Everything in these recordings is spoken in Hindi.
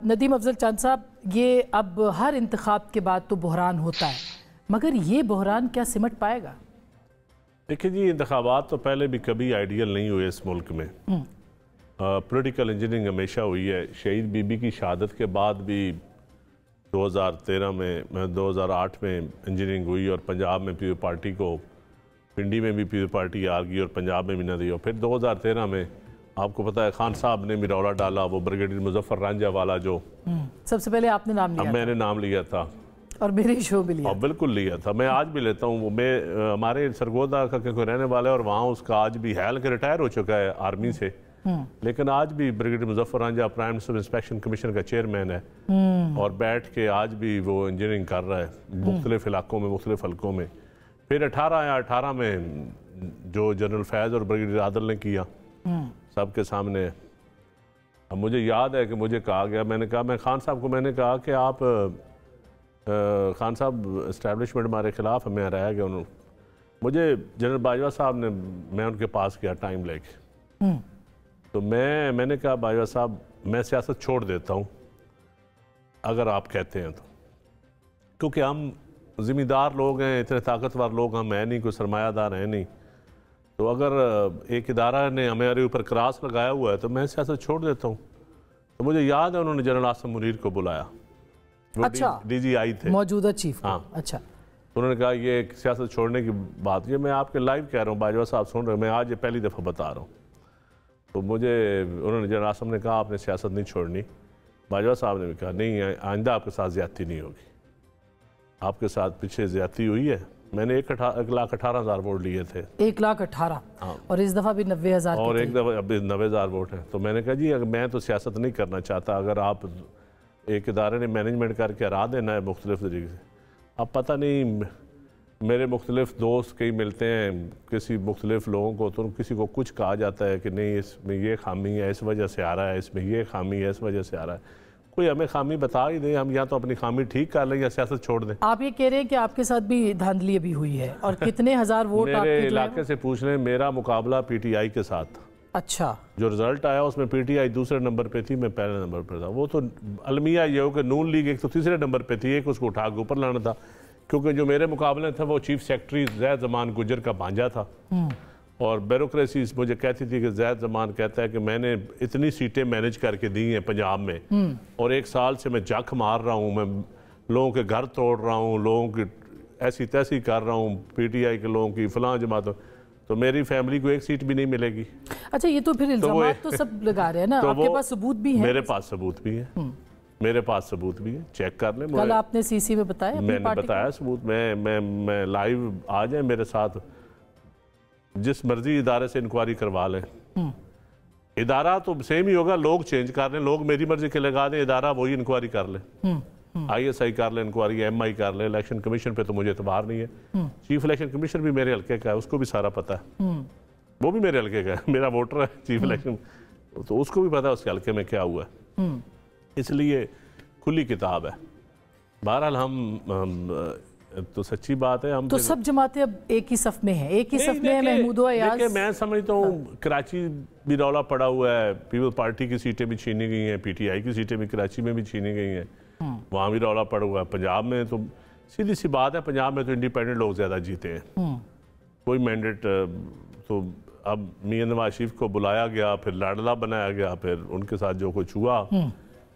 नदीम अफजल चांद साहब, ये अब हर इंतखाब के बाद तो बहरान होता है, मगर ये बहरान क्या सिमट पाएगा? देखिए जी, इंतखाबात तो पहले भी कभी आइडियल नहीं हुए इस मुल्क में। पॉलिटिकल इंजीनियरिंग हमेशा हुई है। शहीद बीबी की शहादत के बाद भी 2013 में 2008 में इंजीनियरिंग हुई और पंजाब में पीपल्स पार्टी को, पिंडी में भी पीपल्स पार्टी आ गई और पंजाब में भी न दी। और फिर 2013 में आपको पता है खान साहब ने मिरौला डाला, वो ब्रिगेडियर मुजफ्फर रांझा वाला जो सबसे पहले आपने नाम लिया, मैंने नाम लिया था और मेरे शो भी लिया। बिल्कुल लिया था, मैं आज भी लेता हूँ। मैं हमारे सरगोदा का कोई रहने वाला है और वहाँ उसका आज भी है, कि रिटायर हो चुका है आर्मी से, लेकिन आज भी brigadier Muzaffar Ranjha prime minister inspection commission का चेयरमैन है और बैठ के आज भी वो इंजीनियरिंग कर रहा है मुख्तलिफ इलाकों में, मुख्तलिफ हल्कों में। फिर 18 में जो जनरल फैज़ और ब्रिगेडियर आदिल ने किया सबके सामने। अब मुझे याद है कि मुझे कहा गया, मैंने कहा, मैं खान साहब को मैंने कहा कि आप खान साहब इस्टेब्लिशमेंट हमारे खिलाफ हमें रह गया। उन्होंने मुझे जनरल बाजवा साहब ने, मैं उनके पास गया टाइम लेके, तो मैंने कहा बाजवा साहब मैं सियासत छोड़ देता हूँ अगर आप कहते हैं तो, क्योंकि हम ज़िम्मेदार लोग हैं, इतने ताकतवर लोग हम हैं नहीं, कोई सरमायादार हैं नहीं। तो अगर एक इदारा ने हमारे ऊपर क्रास लगाया हुआ है तो मैं सियासत छोड़ देता हूँ। तो मुझे याद है उन्होंने जनरल आसिम मुनीर को बुलाया, अच्छा, DGI थे, मौजूदा चीफ। हाँ, अच्छा, तो उन्होंने कहा ये सियासत छोड़ने की बात, ये मैं आपके लाइव कह रहा हूँ, बाजवा साहब सुन रहे हैं, मैं आज ये पहली दफ़ा बता रहा हूँ। तो मुझे उन्होंने जनरल आसिम ने कहा आपने सियासत नहीं छोड़नी। बाजवा साहब ने भी कहा नहीं, आइंदा आपके साथ ज़्यादती नहीं होगी, आपके साथ पीछे ज़्यादती हुई है। मैंने 1,18,000 वोट लिए थे, 1,18,000, हाँ, और इस दफ़ा भी 90,000 और एक दफ़ा अभी 90,000 वोट हैं। तो मैंने कहा जी अगर मैं तो सियासत नहीं करना चाहता, अगर आप एक इदारे ने मैनेजमेंट करके हरा देना है मुख्तलिफ तरीके से, अब पता नहीं मेरे मुख्तलिफ दोस्त कई मिलते हैं किसी मुख्तलिफ लोगों को, तो किसी को कुछ कहा जाता है कि नहीं इसमें ये खामी है इस वजह से आ रहा है, इसमें ये खामी है इस वजह से आ रहा है। कोई हमें खामी बता ही दे, हम या तो अपनी खामी ठीक कर लें या सियासत छोड़ दें। आप ये कह रहे हैं कि आपके साथ भी धांधली भी हुई है, और कितने हजार वोट मेरे इलाके से पूछ लें, मेरा मुकाबला PTI के साथ था। अच्छा, जो रिजल्ट आया उसमें PTI दूसरे नंबर पे थी, मैं पहले नंबर पर था। वो तो अलमिया ये हो कि नून लीग एक तो तीसरे नंबर पे थी, एक उसको उठा के ऊपर लाना था, क्योंकि जो मेरे मुकाबले था वो चीफ सेक्रेटरी जैद जमान गुजर का भांजा था। और ब्यूरोक्रेसी मुझे कहती थी कि जैद जमान कहता है कि मैंने इतनी सीटें मैनेज करके दी हैं पंजाब में, और 1 साल से मैं जख मार रहा हूँ, मैं लोगों के घर तोड़ रहा हूँ, लोगों की ऐसी तैसी कर रहा हूँ, PTI के लोगों की फलां जमात, तो मेरी फैमिली को एक सीट भी नहीं मिलेगी। अच्छा, ये तो फिर इल्जामात तो सब लगा रहे हैं ना, आपके पास सबूत भी है? मेरे पास सबूत भी है, मेरे पास सबूत भी है, चेक कर लें। कल आपने CC में बताया, मैंने बताया सबूत, मैं लाइव आ जाए मेरे साथ, जिस मर्जी इदारे से इंक्वायरी करवा लें। इदारा तो सेम ही होगा, लोग चेंज कर लें, लोग मेरी मर्जी के लगा दें, इदारा वही इंक्वायरी कर ले, ISI कर ले इंक्वायरी, MI कर ले। इलेक्शन कमीशन पे तो मुझे एतबार नहीं है, चीफ इलेक्शन कमीशन भी मेरे हल्के का है, उसको भी सारा पता है, वो भी मेरे हल्के का है, मेरा वोटर है चीफ इलेक्शन, तो उसको भी पता है उसके हल्के में क्या हुआ है, इसलिए खुली किताब है। बहरहाल हम तो सच्ची बात है, हम तो सब जमातें अब एक ही सफ में हैं, एक ही सफ में है। महमूद अयाज, मैं समझता हूँ कराची भी रौला पड़ा हुआ है, पीपल्स पार्टी की सीटें भी छीनी गई हैं, PTI की सीटें भी कराची में भी छीनी गई हैं, वहाँ भी रौला पड़ा हुआ है। पंजाब में तो सीधी सी बात है, पंजाब में तो इंडिपेंडेंट लोग ज़्यादा जीते हैं, कोई मैंडेट, तो अब मियां नवाज शरीफ को बुलाया गया, फिर लाडला बनाया गया, फिर उनके साथ जो कुछ हुआ,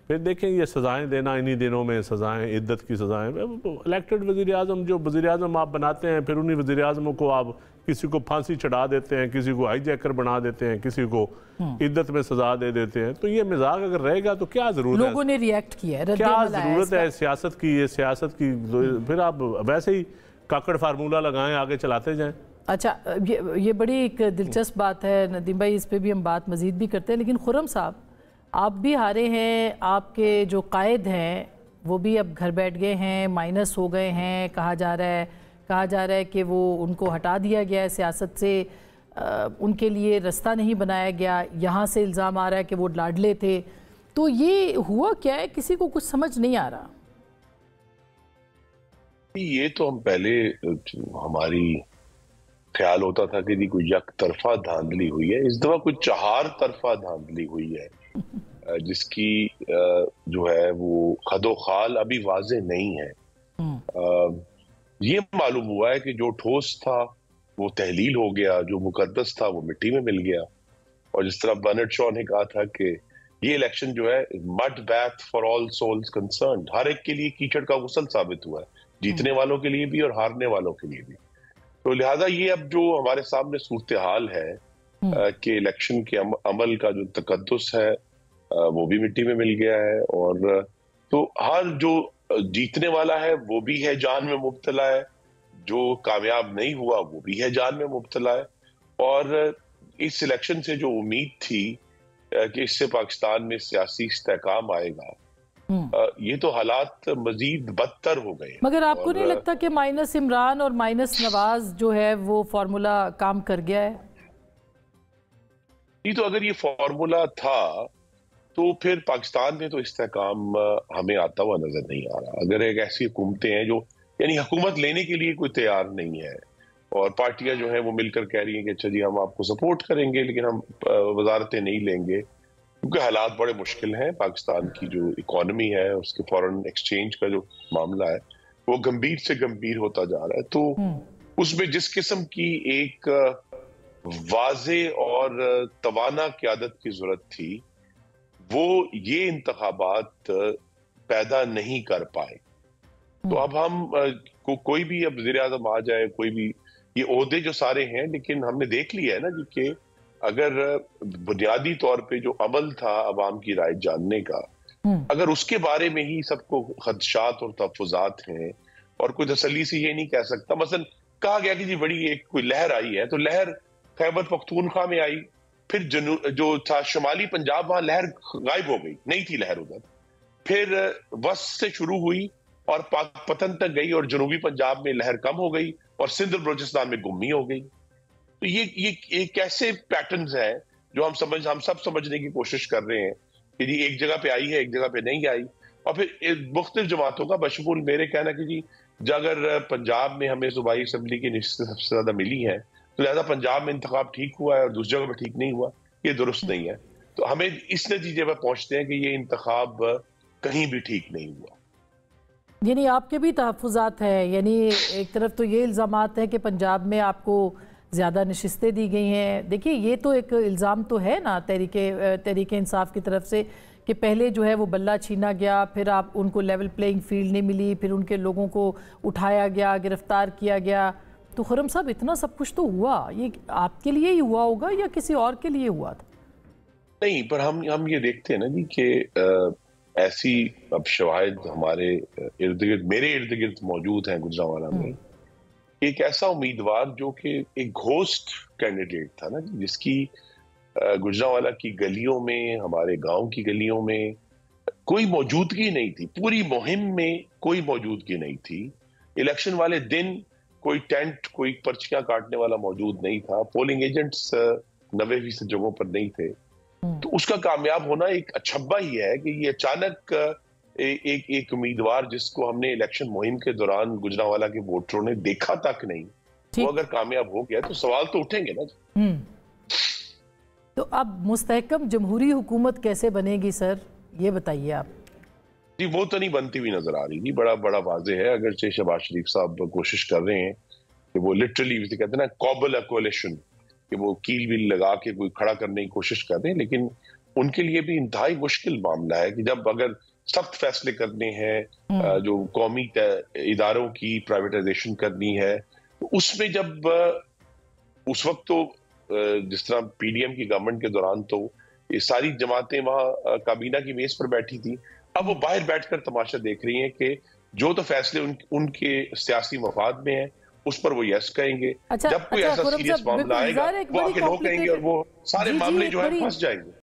फिर देखें ये सज़ाएं देना, इन्हीं दिनों में सज़ाएं, इद्दत की सज़ाएं। इलेक्टेड वज़ीर आज़म, जो वज़ीर आज़म आप बनाते हैं, फिर उन्हीं वज़ीर आज़मों को आप किसी को फांसी चढ़ा देते हैं, किसी को हाईजैकर बना देते हैं, किसी को इद्दत में सज़ा दे देते हैं। तो ये मिजाज अगर रहेगा तो क्या ज़रूरत है, लोगों ने रिएक्ट किया है, क्या ज़रूरत है सियासत की, ये सियासत की फिर आप वैसे ही काकड़ फार्मूला लगाएं, आगे चलाते जाएं। अच्छा, ये बड़ी एक दिलचस्प बात है नदीम भाई, इस पर भी हम बात मज़ीद भी करते हैं, लेकिन खुर्रम साहब आप भी हारे हैं, आपके जो कायद हैं वो भी अब घर बैठ गए हैं, माइनस हो गए हैं, कहा जा रहा है कि वो उनको हटा दिया गया है सियासत से, उनके लिए रास्ता नहीं बनाया गया, यहाँ से इल्ज़ाम आ रहा है कि वो लाडले थे। तो ये हुआ क्या है, किसी को कुछ समझ नहीं आ रहा। ये तो हम पहले हमारी ख्याल होता था कि जी कोई एक तरफा धांधली हुई है, इस दफा कुछ 4 तरफा धांधली हुई है। जिसकी जो है वो खदो खाल अभी वाजे नहीं है। ये मालूम हुआ है कि जो ठोस था वो तहलील हो गया, जो मुकद्दस था वो मिट्टी में मिल गया। और जिस तरह बर्नार्ड शॉ ने कहा था कि ये इलेक्शन जो है mud bath for all souls concerned, हर एक के लिए कीचड़ का गुसल साबित हुआ है, जीतने वालों के लिए भी और हारने वालों के लिए भी। तो लिहाजा ये अब जो हमारे सामने सूरत हाल है कि इलेक्शन के अमल का जो तकद्दुस है वो भी मिट्टी में मिल गया है। और तो हर जो जीतने वाला है वो भी है जान में मुब्तला है, जो कामयाब नहीं हुआ वो भी है जान में मुब्तला है। और इस इलेक्शन से जो उम्मीद थी कि इससे पाकिस्तान में सियासी इस्तेहकाम आएगा, ये तो हालात मजीद बदतर हो गए। मगर आपको नहीं लगता कि माइनस इमरान और माइनस नवाज जो है वो फॉर्मूला काम कर गया है? नहीं, तो अगर ये फॉर्मूला था तो फिर पाकिस्तान में तो इस्तेहकाम हमें आता हुआ नजर नहीं आ रहा। अगर एक ऐसी हुकूमतें हैं जो यानी हुकूमत लेने के लिए कोई तैयार नहीं है और पार्टियां जो है वो मिलकर कह रही हैं कि अच्छा जी हम आपको सपोर्ट करेंगे लेकिन हम वजारतें नहीं लेंगे, क्योंकि हालात बड़े मुश्किल हैं। पाकिस्तान की जो इकोनॉमी है, उसके फॉरेन एक्सचेंज का जो मामला है वो गंभीर से गंभीर होता जा रहा है। तो उसमें जिस किस्म की एक वाजे और तवाना क़यादत की जरूरत थी वो ये इंतखाबात पैदा नहीं कर पाए। तो अब हम कोई भी अब वज़ीर आज़म आ जाए, कोई भी, ये ओहदे जो सारे हैं, लेकिन हमने देख लिया है ना जी कि अगर बुनियादी तौर पे जो अमल था अवाम की राय जानने का, अगर उसके बारे में ही सबको खदशात और तहफ़्फ़ुज़ात हैं और कोई तसल्ली से ये नहीं कह सकता। मसलन कहा गया कि जी बड़ी एक कोई लहर आई है, तो लहर खैबर पख्तूनख्वा में आई, फिर जो था शुमाली पंजाब, वहां लहर गायब हो गई, नहीं थी लहर उधर। फिर वस्त से शुरू हुई और पाकपतन तक गई और जनूबी पंजाब में लहर कम हो गई और सिंध और बलूचिस्तान में गुम्मी हो गई। तो ये कैसे पैटर्न्स हैं जो हम सब समझने की कोशिश कर रहे हैं कि जी एक जगह पे आई है, एक जगह पे नहीं आई। और फिर मुख्तलिफ जमातों का बशमूल मेरे कहना कि जी अगर पंजाब में हमें सूबाई असम्बली की निश्चित सबसे ज्यादा मिली है तो लिहाजा पंजाब में इंतखाब ठीक हुआ है और दूसरी जगह पे ठीक नहीं हुआ, ये दुरुस्त नहीं है। तो हमें इस नतीजे पर पहुंचते हैं कि ये इंतखाब कहीं भी ठीक नहीं हुआ। यानी आपके भी तहफ़्फ़ुज़ात हैं, यानी एक तरफ तो ये इल्ज़ामात हैं कि पंजाब में आपको ज़्यादा नशिस्तें दी गई हैं। देखिए ये तो एक इल्ज़ाम तो है ना तहरीक इंसाफ की तरफ से कि पहले जो है वो बल्ला छीना गया, फिर आप उनको लेवल प्लेइंग फील्ड नहीं मिली, फिर उनके लोगों को उठाया गया, गिरफ्तार किया गया। तो खुर्रम साहब इतना सब कुछ तो हुआ, ये आपके लिए ही हुआ होगा या किसी और के लिए हुआ था? नहीं, पर हम ये देखते हैं ना जी कि ऐसी अब शवाहिद हमारे इर्द गिर्द, मेरे इर्द गिर्द मौजूद हैं गुजरांवाला में। एक ऐसा उम्मीदवार जो कि एक घोस्ट कैंडिडेट था ना, जिसकी गुजरांवाला की गलियों में, हमारे गांव की गलियों में कोई मौजूदगी नहीं थी, पूरी मुहिम में कोई मौजूदगी नहीं थी। इलेक्शन वाले दिन कोई टेंट, कोई पर्चियां काटने वाला मौजूद नहीं था, पोलिंग एजेंट्स 90% जगहों पर नहीं थे। तो उसका कामयाब होना एक अछब्बा ही है कि ये अचानक एक उम्मीदवार जिसको हमने इलेक्शन मुहिम के दौरान गुजरांवाला के वोटरों ने देखा तक नहीं, वो अगर कामयाब हो गया तो सवाल तो उठेंगे ना। तो अब मुस्तहकम जमहूरी हुकूमत कैसे बनेगी सर, ये बताइए आप। जी वो तो नहीं बनती हुई नजर आ रही जी, बड़ा वाजे है। अगर से शहबाज शरीफ साहब कोशिश कर रहे हैं कि वो लिटरली कहते हैं ना कॉबल अ कोalition, कि वो कील विल लगा के कोई खड़ा करने की कोशिश कर रहे हैं, लेकिन उनके लिए भी इंतहाई मुश्किल मामला है कि जब अगर सख्त फैसले करने हैं, जो कौमी इदारों की प्राइवेटाइजेशन करनी है, तो उसमें जब उस वक्त तो जिस तरह पीडीएम की गवर्नमेंट के दौरान तो ये सारी जमातें वहां काबीना की मेज पर बैठी थी, अब वो बाहर बैठकर तमाशा देख रही हैं कि जो तो फैसले उनके सियासी मफाद में है उस पर वो यस कहेंगे। जब कोई ऐसा सीरियस मामला आएगा वो आके नो कहेंगे और वो सारे मामले जो है फंस जाएंगे।